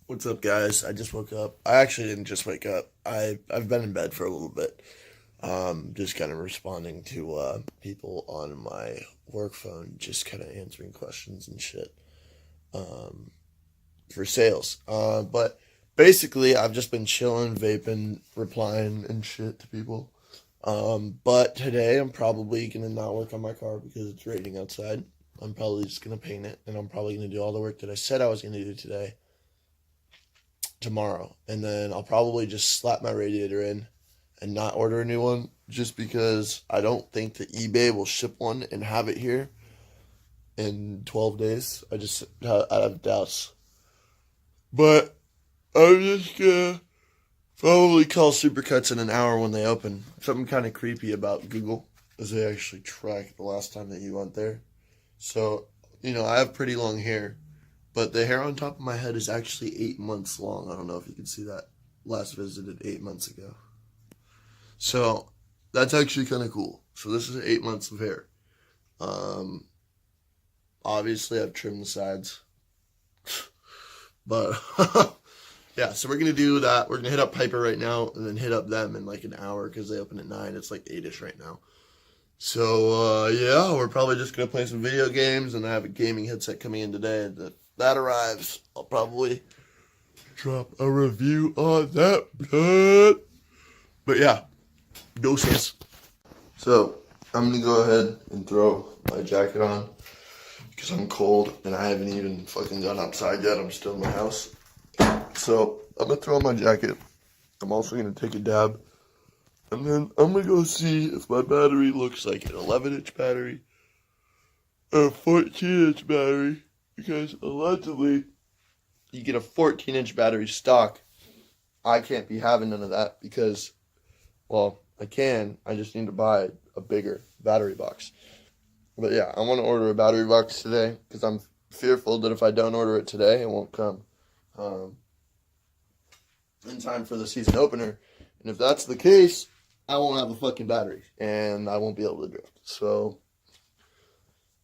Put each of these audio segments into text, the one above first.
What's up, guys? I just woke up. I actually didn't just wake up. I've been in bed for a little bit. Just kind of responding to people on my work phone, just kind of answering questions and shit. For sales. But basically, I've just been chilling, vaping, replying and shit to people. But today I'm probably gonna not work on my car because it's raining outside. I'm probably just gonna paint it, and I'm probably gonna do all the work that I said I was gonna do tomorrow, and then I'll probably just slap my radiator in and not order a new one, just because I don't think that eBay will ship one and have it here in 12 days. I have doubts. But I'm just gonna probably call Supercuts in an hour when they open. Something kind of creepy about Google is they actually track the last time that you went there. So, I have pretty long hair, but the hair on top of my head is actually 8 months long. I don't know if you can see that. Last visited 8 months ago. So, that's actually kind of cool. So, this is 8 months of hair. Obviously, I've trimmed the sides. But, yeah, so we're going to do that. We're going to hit up Piper right now and then hit up them in like an hour because they open at 9. It's like 8-ish right now. So, yeah, we're probably just going to play some video games, and I have a gaming headset coming in today. That arrives, I'll probably drop a review on that. But yeah, doses. So, I'm going to go ahead and throw my jacket on because I'm cold and I haven't even fucking gone outside yet. I'm still in my house. So, I'm going to throw on my jacket. I'm also going to take a dab. And then I'm going to go see if my battery looks like an 11-inch battery or a 14-inch battery. Because allegedly, you get a 14-inch battery stock. I can't be having none of that because, well, I can. I just need to buy a bigger battery box. But yeah, I want to order a battery box today because I'm fearful that if I don't order it today, it won't come in time for the season opener. And if that's the case, I won't have a fucking battery and I won't be able to drift. So,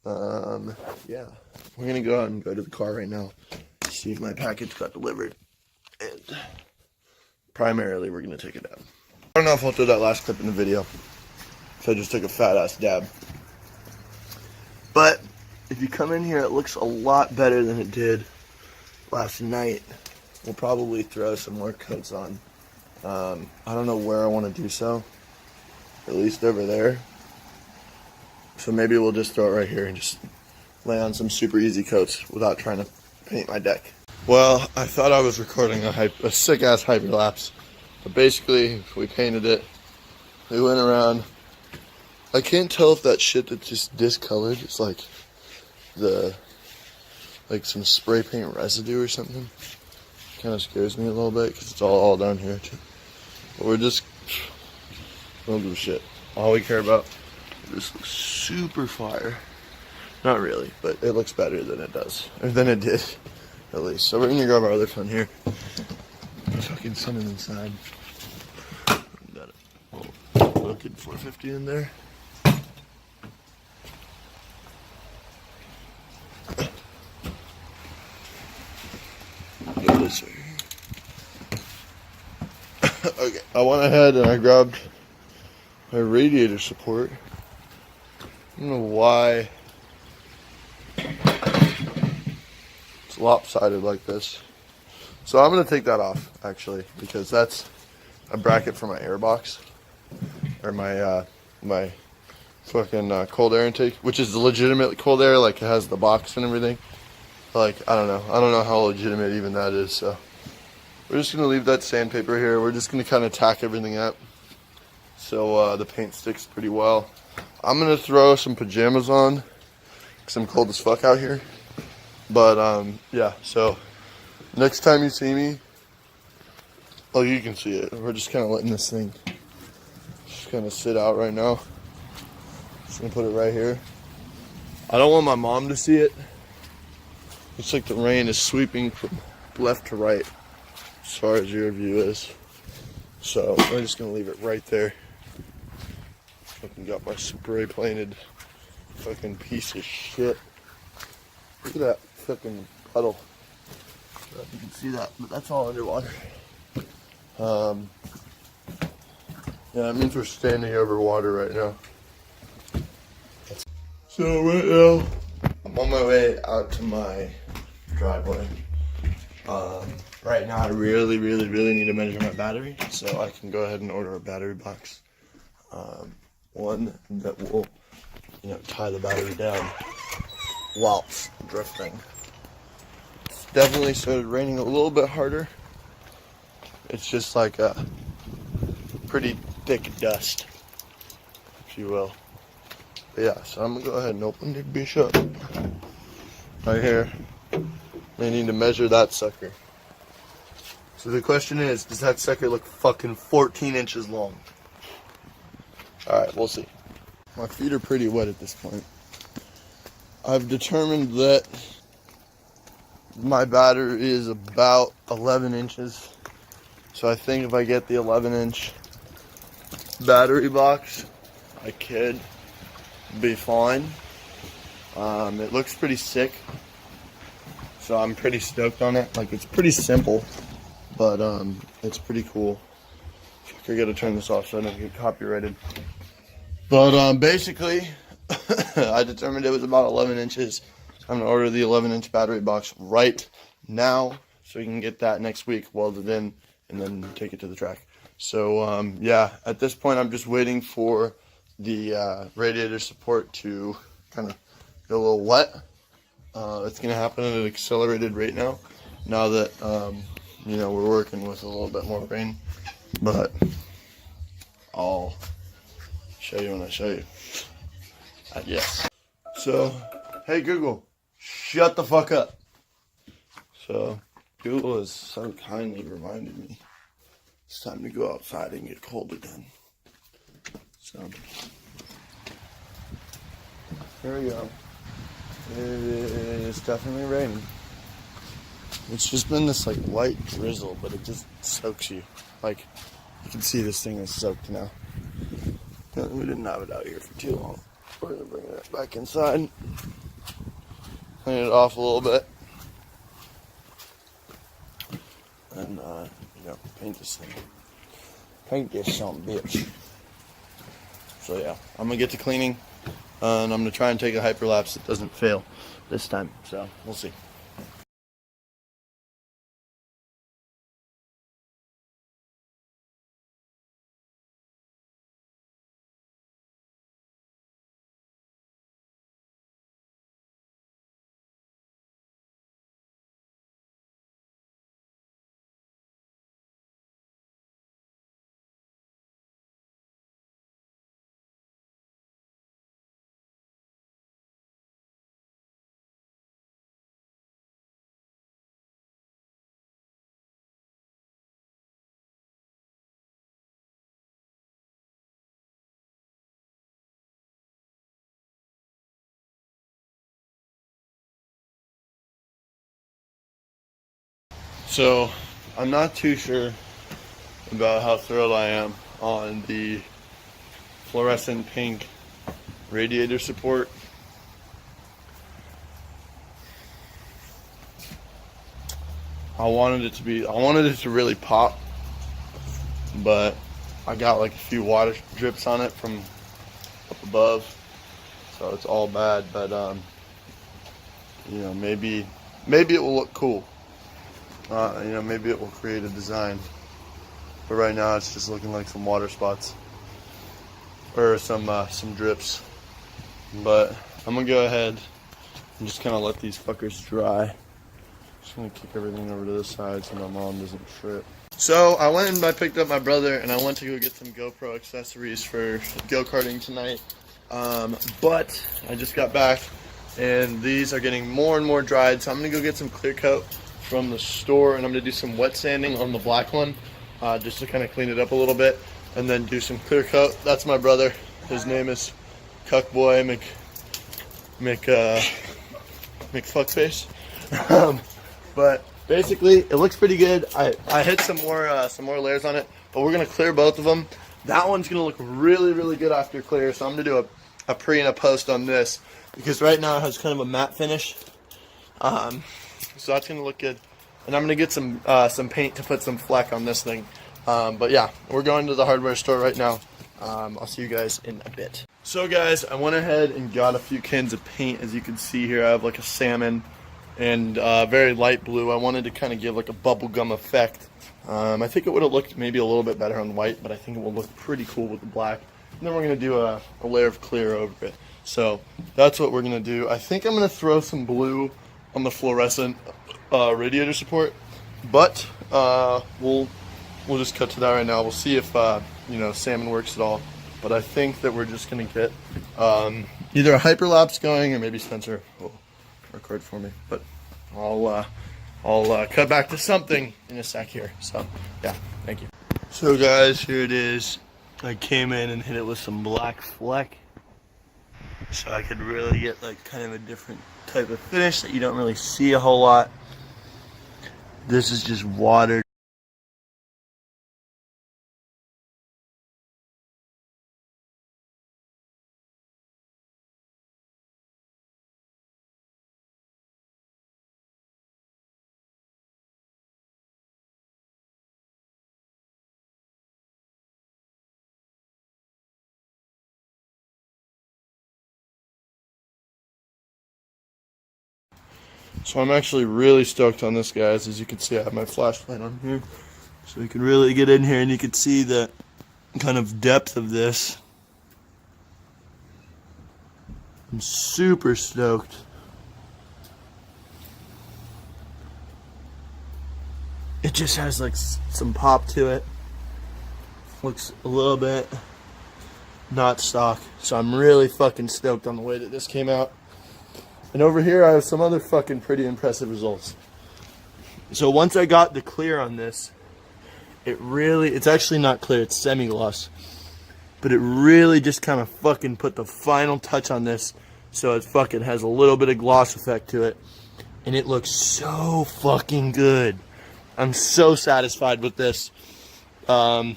yeah, we're going to go out and go to the car right now, see if my package got delivered. And primarily, we're going to take a dab. I don't know if I'll throw that last clip in the video. So I just took a fat ass dab. But if you come in here, it looks a lot better than it did last night. We'll probably throw some more coats on. I don't know where I want to do so. At least over there. So maybe we'll just throw it right here and just lay on some super easy coats without trying to paint my deck. Well, I thought I was recording a sick-ass hyperlapse. But basically, we painted it. We went around. I can't tell if that shit that's just discolored is like some spray paint residue or something. Kind of scares me a little bit because it's all down here too. But we don't give a shit. All we care about is this looks super fire. Not really, but it looks better than it does. Or than it did, at least. So we're gonna grab our other phone here. Fucking something inside. Got a fucking 450 in there. This right here. Okay, I went ahead and I grabbed my radiator support. I don't know why it's lopsided like this. So I'm going to take that off, actually, because that's a bracket for my air box. Or my fucking cold air intake, which is legitimate cold air, like it has the box and everything. Like, I don't know how legitimate even that is, so we're just going to leave that sandpaper here. We're just going to kind of tack everything up so the paint sticks pretty well. I'm going to throw some pajamas on because I'm cold as fuck out here. But, yeah, so next time you see me, oh, you can see it. We're just kind of letting this thing just kind of sit out right now. Just going to put it right here. I don't want my mom to see it. Looks like the rain is sweeping from left to right as far as your view is. So I'm just gonna leave it right there. Fucking got my spray painted fucking piece of shit. Look at that fucking puddle. don't know if you can see that, but that's all underwater. Yeah, that means we're standing over water right now. So right now, I'm on my way out to my driveway. Right now I really need to measure my battery, so I can go ahead and order a battery box. One that will, tie the battery down whilst drifting. It's definitely started raining a little bit harder. It's just like a pretty thick dust, if you will. But yeah, so I'm gonna go ahead and open the bitch up right here. They need to measure that sucker. So the question is, does that sucker look fucking 14 inches long? Alright, we'll see. My feet are pretty wet at this point. I've determined that my battery is about 11 inches. So I think if I get the 11-inch battery box, I could be fine. It looks pretty sick. So I'm pretty stoked on it. Like, it's pretty simple, but it's pretty cool. I gotta turn this off so I don't get copyrighted. But basically, I determined it was about 11 inches. So I'm gonna order the 11-inch battery box right now so we can get that next week, welded in, and then take it to the track. So yeah, at this point I'm just waiting for the radiator support to kind of get a little wet. It's gonna happen at an accelerated rate now that we're working with a little bit more rain, but I'll show you when I show you. Yes. So, hey Google, shut the fuck up. So, Google has so kindly reminded me it's time to go outside and get cold again. So, here we go. It's definitely raining. It's just been this like light drizzle, but it just soaks you. Like, you can see this thing is soaked now. We didn't have it out here for too long. We're gonna bring it back inside, clean it off a little bit, and paint this thing. Paint this something, bitch. So yeah, I'm gonna get to cleaning, and I'm gonna try and take a hyperlapse that doesn't fail this time. So we'll see. So, I'm not too sure about how thrilled I am on the fluorescent pink radiator support. I wanted it to really pop, but I got like a few water drips on it from up above, so it's all bad, but maybe it will look cool. Maybe it will create a design. But right now it's just looking like some water spots. Or some drips. But I'm gonna go ahead and just kinda let these fuckers dry. Just gonna kick everything over to this side so my mom doesn't trip. So I went and I picked up my brother and I went to go get some GoPro accessories for go-karting tonight. But I just got back and these are getting more and more dried, so I'm gonna go get some clear coat from the store, and I'm gonna do some wet sanding on the black one, just to kind of clean it up a little bit, and then do some clear coat. That's my brother. His name is Cuckboy McFuckface. But basically, it looks pretty good. I hit some more layers on it, but we're gonna clear both of them. That one's gonna look really good after clear. So I'm gonna do a pre and a post on this because right now it has kind of a matte finish. So that's going to look good. and I'm gonna get some paint to put some fleck on this thing. But yeah, we're going to the hardware store right now. I'll see you guys in a bit. So guys, I went ahead and got a few cans of paint. As you can see here, I have like a salmon and very light blue. I wanted to kind of give like a bubblegum effect. I think it would have looked maybe a little bit better on white, but I think it will look pretty cool with the black. And then we're going to do a layer of clear over it. So that's what we're going to do. I think I'm going to throw some blue on the fluorescent radiator support, but we'll just cut to that right now. We'll see if you know, salmon works at all. But I think that we're just going to get either a hyperlapse going, or maybe Spencer will record for me. But I'll cut back to something in a sec here. So yeah, thank you. So guys, here it is. I came in and hit it with some black fleck, so I could really get like kind of a different type of finish that you don't really see a whole lot. This is just water. So I'm actually really stoked on this, guys. As you can see, I have my flashlight on here, so you can really get in here and you can see the kind of depth of this. I'm super stoked. It just has like some pop to it. Looks a little bit not stock, so I'm really fucking stoked on the way that this came out. And over here I have some other fucking pretty impressive results. So once I got the clear on this, it's actually not clear, it's semi-gloss. But it really just kind of fucking put the final touch on this, so it fucking has a little bit of gloss effect to it. And it looks so fucking good. I'm so satisfied with this. As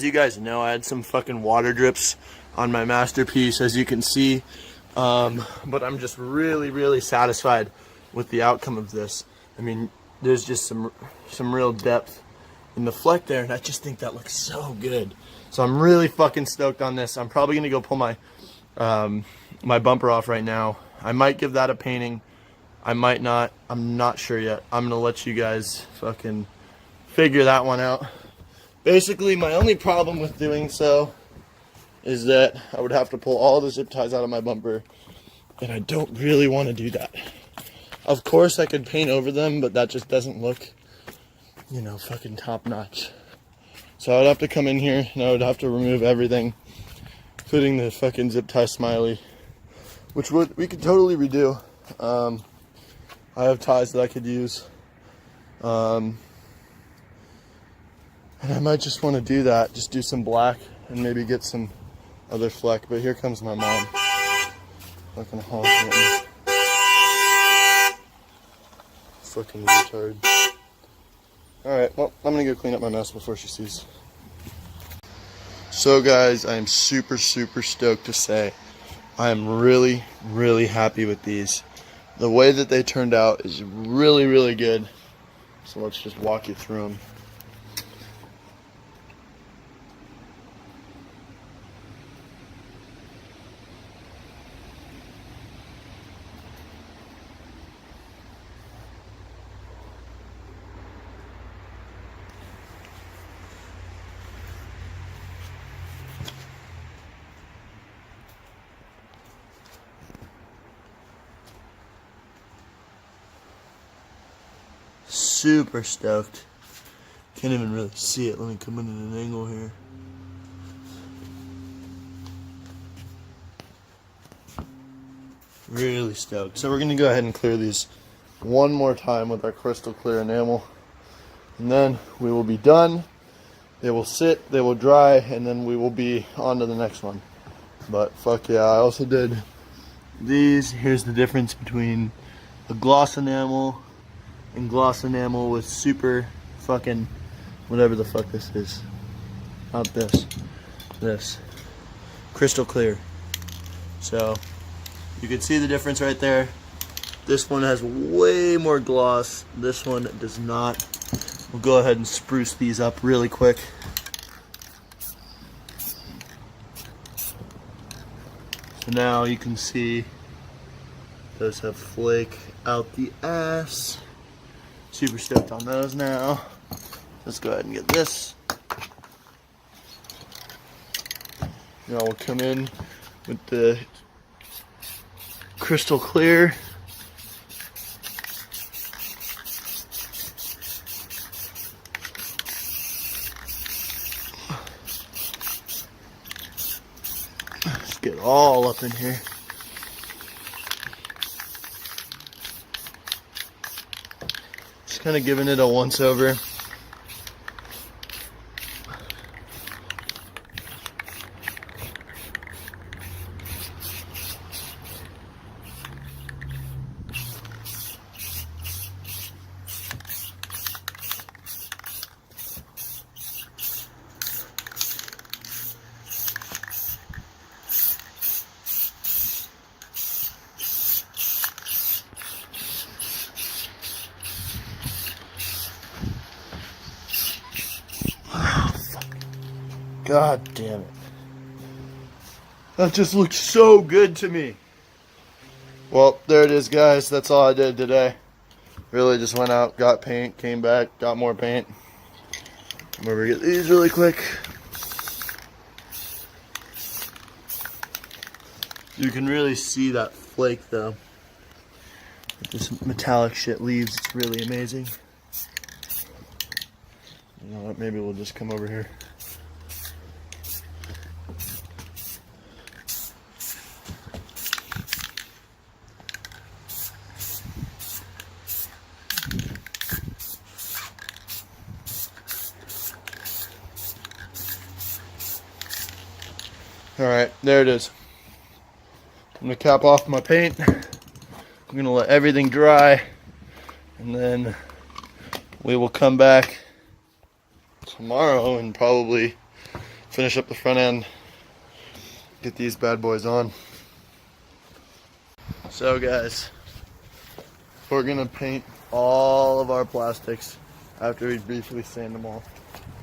you guys know, I had some fucking water drips on my masterpiece, as you can see. But I'm just really satisfied with the outcome of this. I mean, there's just some real depth in the fleck there, and I just think that looks so good. So I'm really fucking stoked on this. I'm probably gonna go pull my my bumper off right now. I might give that a painting. I might not. I'm not sure yet. I'm gonna let you guys fucking figure that one out. Basically, my only problem with doing so is that I would have to pull all the zip ties out of my bumper, and I don't really want to do that. Of course I could paint over them, but that just doesn't look, you know, fucking top notch. So I would have to come in here and I would have to remove everything, including the fucking zip tie smiley, which we could totally redo. I have ties that I could use, and I might just want to do that, just do some black and maybe get some other fleck. But here comes my mom. Fucking honking at me. Fucking retard. Alright, well, I'm gonna go clean up my mess before she sees. So guys, I am super stoked to say I am really happy with these. The way that they turned out is really good. So let's just walk you through them. Super stoked. Can't even really see it. Let me come in at an angle here. Really stoked. So we're going to go ahead and clear these one more time with our crystal clear enamel. And then we will be done. They will sit, they will dry, and then we will be on to the next one. But fuck yeah, I also did these. Here's the difference between a gloss enamel and gloss enamel with super fucking whatever the fuck this is. Not this. This. Crystal clear. So you can see the difference right there. This one has way more gloss. This one does not. We'll go ahead and spruce these up really quick. So now you can see those have flake out the ass. Super stoked on those now. Let's go ahead and get this. Now we'll come in with the crystal clear. Let's get all up in here. Just kind of giving it a once over. God damn it. That just looks so good to me. Well, there it is, guys. That's all I did today. Really just went out, got paint, came back, got more paint. I'm over to get these really quick. You can really see that flake though. This metallic shit leaves, it's really amazing. You know what, maybe we'll just come over here. Alright, there it is. I'm going to cap off my paint. I'm going to let everything dry. And then we will come back tomorrow and probably finish up the front end. Get these bad boys on. So guys, we're going to paint all of our plastics after we briefly sand them all.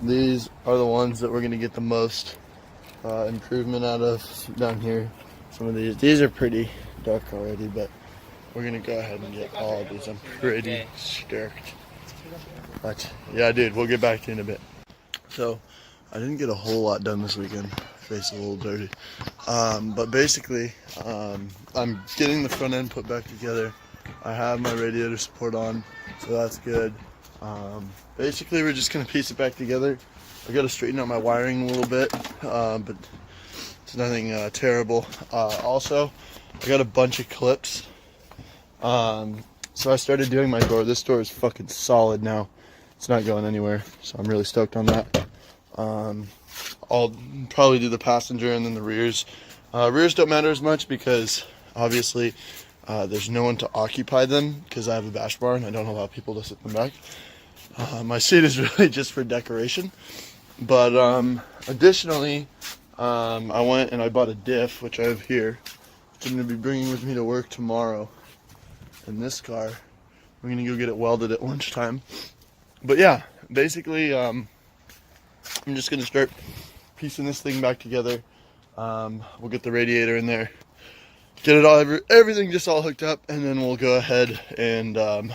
These are the ones that we're going to get the most improvement out of down here. Some of these are pretty dark already, but we're gonna go ahead and get all of these. I'm pretty stoked. But yeah, dude, we'll get back to you in a bit. So I didn't get a whole lot done this weekend. Face a little dirty, but basically I'm getting the front end put back together. I have my radiator support on, so that's good. Basically we're just gonna piece it back together. I got to straighten out my wiring a little bit, but it's nothing terrible. Also, I got a bunch of clips. So I started doing my door. This door is fucking solid now. It's not going anywhere, so I'm really stoked on that. I'll probably do the passenger and then the rears. Rears don't matter as much because obviously there's no one to occupy them because I have a bash bar and I don't allow people to sit in the back. My seat is really just for decoration. But additionally, I went and I bought a diff, which I have here, which I'm going to be bringing with me to work tomorrow in this car. We're going to go get it welded at lunchtime. But yeah, basically, I'm just going to start piecing this thing back together. We'll get the radiator in there, get it all, everything just all hooked up, and then we'll go ahead and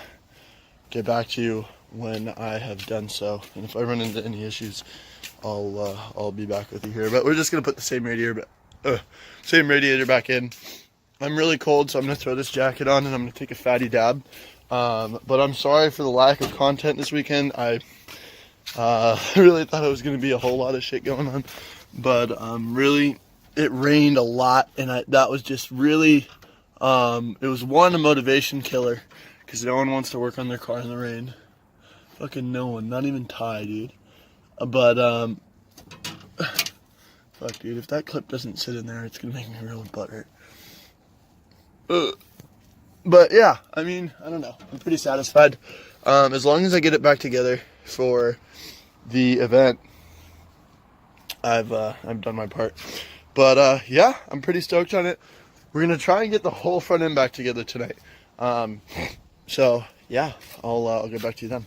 get back to you when I have done so. And if I run into any issues, I'll be back with you here. But we're just gonna put the same radiator back in. I'm really cold, so I'm gonna throw this jacket on and I'm gonna take a fatty dab. But I'm sorry for the lack of content this weekend. I really thought it was gonna be a whole lot of shit going on, but really it rained a lot, and that was just really it was a motivation killer because no one wants to work on their car in the rain. Fucking no one, not even Ty, dude. But fuck, dude, if that clip doesn't sit in there, it's gonna make me really butthurt. But yeah, I mean, I don't know. I'm pretty satisfied. As long as I get it back together for the event, I've done my part. But yeah, I'm pretty stoked on it. We're gonna try and get the whole front end back together tonight. So yeah, I'll get back to you then.